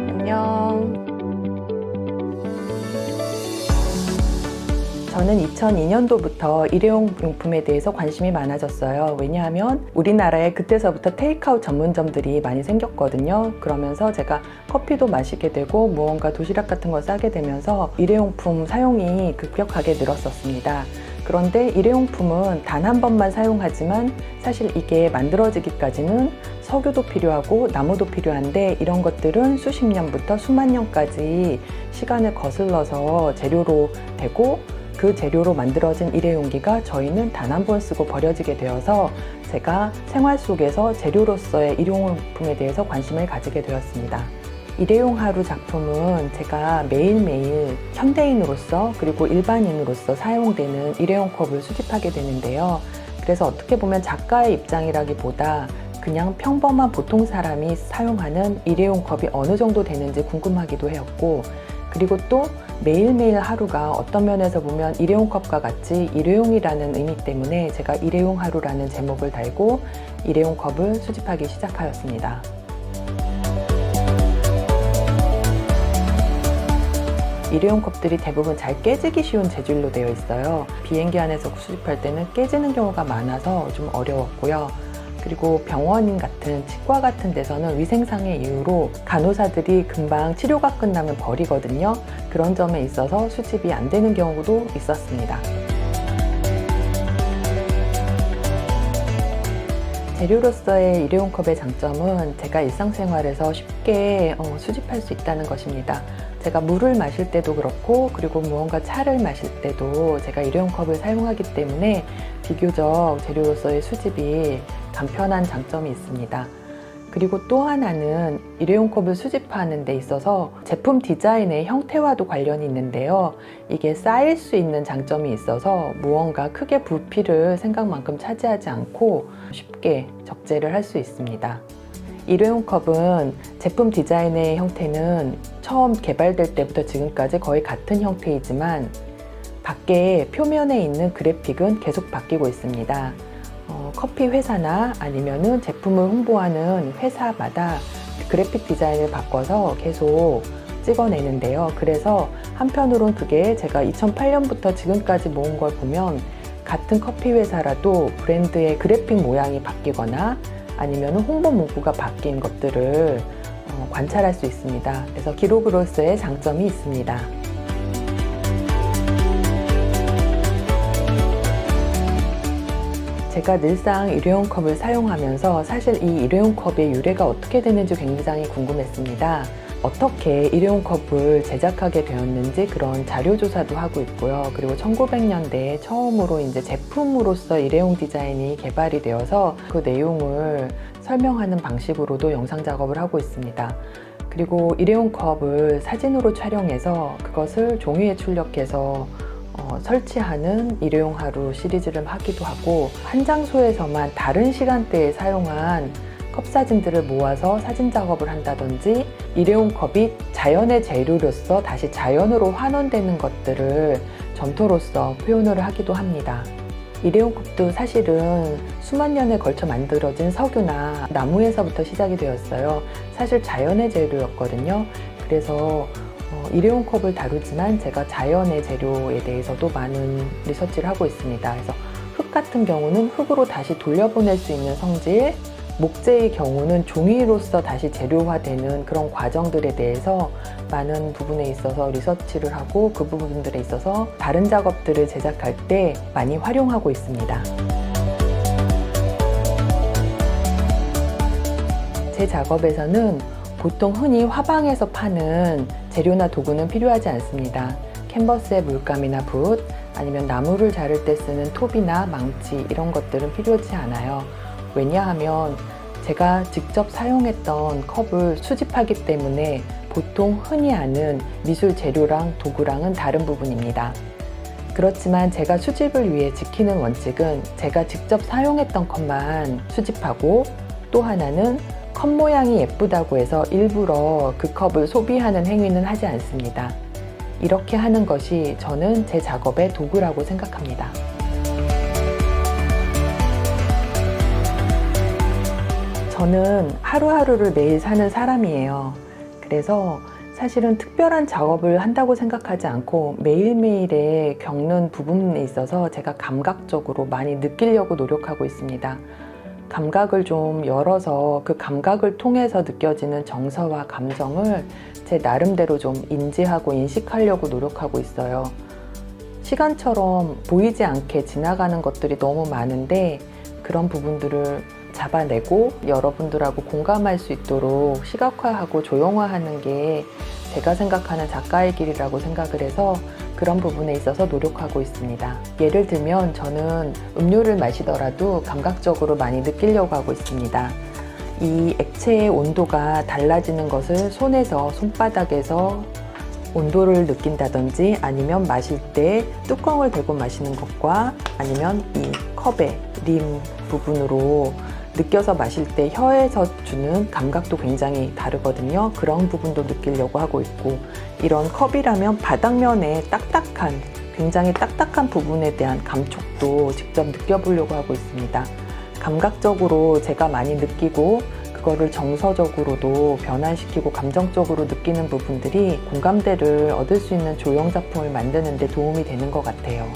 안녕. 저는 2002년도부터 일회용용품에 대해서 관심이 많아졌어요. 왜냐하면 우리나라에 그때서부터 테이크아웃 전문점들이 많이 생겼거든요. 그러면서 제가 커피도 마시게 되고 무언가 도시락 같은 걸 싸게 되면서 일회용품 사용이 급격하게 늘었었습니다. 그런데 일회용품은 단 한 번만 사용하지만 사실 이게 만들어지기까지는 석유도 필요하고 나무도 필요한데 이런 것들은 수십 년부터 수만 년까지 시간을 거슬러서 재료로 되고 그 재료로 만들어진 일회용기가 저희는 단 한 번 쓰고 버려지게 되어서 제가 생활 속에서 재료로서의 일회용품에 대해서 관심을 가지게 되었습니다. 일회용 하루 작품은 제가 매일매일 현대인으로서 그리고 일반인으로서 사용되는 일회용 컵을 수집하게 되는데요. 그래서 어떻게 보면 작가의 입장이라기보다 그냥 평범한 보통 사람이 사용하는 일회용 컵이 어느 정도 되는지 궁금하기도 했고, 그리고 또 매일매일 하루가 어떤 면에서 보면 일회용 컵과 같이 일회용이라는 의미 때문에 제가 일회용 하루라는 제목을 달고 일회용 컵을 수집하기 시작하였습니다. 일회용 컵들이 대부분 잘 깨지기 쉬운 재질로 되어 있어요. 비행기 안에서 수집할 때는 깨지는 경우가 많아서 좀 어려웠고요. 그리고 병원 같은 치과 같은 데서는 위생상의 이유로 간호사들이 금방 치료가 끝나면 버리거든요. 그런 점에 있어서 수집이 안 되는 경우도 있었습니다. 재료로서의 일회용 컵의 장점은 제가 일상생활에서 쉽게 수집할 수 있다는 것입니다. 제가 물을 마실 때도 그렇고 그리고 무언가 차를 마실 때도 제가 일회용 컵을 사용하기 때문에 비교적 재료로서의 수집이 간편한 장점이 있습니다. 그리고 또 하나는 일회용 컵을 수집하는 데 있어서 제품 디자인의 형태와도 관련이 있는데요. 이게 쌓일 수 있는 장점이 있어서 무언가 크게 부피를 생각만큼 차지하지 않고 쉽게 적재를 할 수 있습니다. 일회용 컵은 제품 디자인의 형태는 처음 개발될 때부터 지금까지 거의 같은 형태이지만 밖에 표면에 있는 그래픽은 계속 바뀌고 있습니다. 커피 회사나 아니면은 제품을 홍보하는 회사마다 그래픽 디자인을 바꿔서 계속 찍어내는데요. 그래서 한편으론 그게 제가 2008년부터 지금까지 모은 걸 보면 같은 커피 회사라도 브랜드의 그래픽 모양이 바뀌거나 아니면 홍보 문구가 바뀐 것들을 관찰할 수 있습니다. 그래서 기록으로서의 장점이 있습니다. 제가 늘상 일회용 컵을 사용하면서 사실 이 일회용 컵의 유래가 어떻게 되는지 굉장히 궁금했습니다. 어떻게 일회용 컵을 제작하게 되었는지 그런 자료 조사도 하고 있고요. 그리고 1900년대에 처음으로 이제 제품으로서 일회용 디자인이 개발이 되어서 그 내용을 설명하는 방식으로도 영상 작업을 하고 있습니다. 그리고 일회용 컵을 사진으로 촬영해서 그것을 종이에 출력해서 설치하는 일회용 하루 시리즈를 하기도 하고, 한 장소에서만 다른 시간대에 사용한 컵 사진들을 모아서 사진 작업을 한다든지, 일회용 컵이 자연의 재료로서 다시 자연으로 환원되는 것들을 점토로서 표현을 하기도 합니다. 일회용 컵도 사실은 수만 년에 걸쳐 만들어진 석유나 나무에서부터 시작이 되었어요. 사실 자연의 재료였거든요. 그래서 일회용 컵을 다루지만 제가 자연의 재료에 대해서도 많은 리서치를 하고 있습니다. 그래서 흙 같은 경우는 흙으로 다시 돌려보낼 수 있는 성질, 목재의 경우는 종이로서 다시 재료화되는 그런 과정들에 대해서 많은 부분에 있어서 리서치를 하고 그 부분들에 있어서 다른 작업들을 제작할 때 많이 활용하고 있습니다. 제 작업에서는 보통 흔히 화방에서 파는 재료나 도구는 필요하지 않습니다. 캔버스에 물감이나 붓, 아니면 나무를 자를 때 쓰는 톱이나 망치 이런 것들은 필요하지 않아요. 왜냐하면 제가 직접 사용했던 컵을 수집하기 때문에 보통 흔히 아는 미술 재료랑 도구랑은 다른 부분입니다. 그렇지만 제가 수집을 위해 지키는 원칙은 제가 직접 사용했던 컵만 수집하고, 또 하나는 컵 모양이 예쁘다고 해서 일부러 그 컵을 소비하는 행위는 하지 않습니다. 이렇게 하는 것이 저는 제 작업의 도구라고 생각합니다. 저는 하루하루를 매일 사는 사람이에요. 그래서 사실은 특별한 작업을 한다고 생각하지 않고 매일매일에 겪는 부분에 있어서 제가 감각적으로 많이 느끼려고 노력하고 있습니다. 감각을 좀 열어서 그 감각을 통해서 느껴지는 정서와 감정을 제 나름대로 좀 인지하고 인식하려고 노력하고 있어요. 시간처럼 보이지 않게 지나가는 것들이 너무 많은데 그런 부분들을 잡아내고 여러분들하고 공감할 수 있도록 시각화하고 조형화하는 게 제가 생각하는 작가의 길이라고 생각을 해서 그런 부분에 있어서 노력하고 있습니다. 예를 들면 저는 음료를 마시더라도 감각적으로 많이 느끼려고 하고 있습니다. 이 액체의 온도가 달라지는 것을 손에서, 손바닥에서 온도를 느낀다든지 아니면 마실 때 뚜껑을 대고 마시는 것과 아니면 이 컵의 림 부분으로 느껴서 마실 때 혀에서 주는 감각도 굉장히 다르거든요. 그런 부분도 느끼려고 하고 있고, 이런 컵이라면 바닥면에 딱딱한, 굉장히 딱딱한 부분에 대한 감촉도 직접 느껴보려고 하고 있습니다. 감각적으로 제가 많이 느끼고 그거를 정서적으로도 변환시키고 감정적으로 느끼는 부분들이 공감대를 얻을 수 있는 조형 작품을 만드는 데 도움이 되는 것 같아요.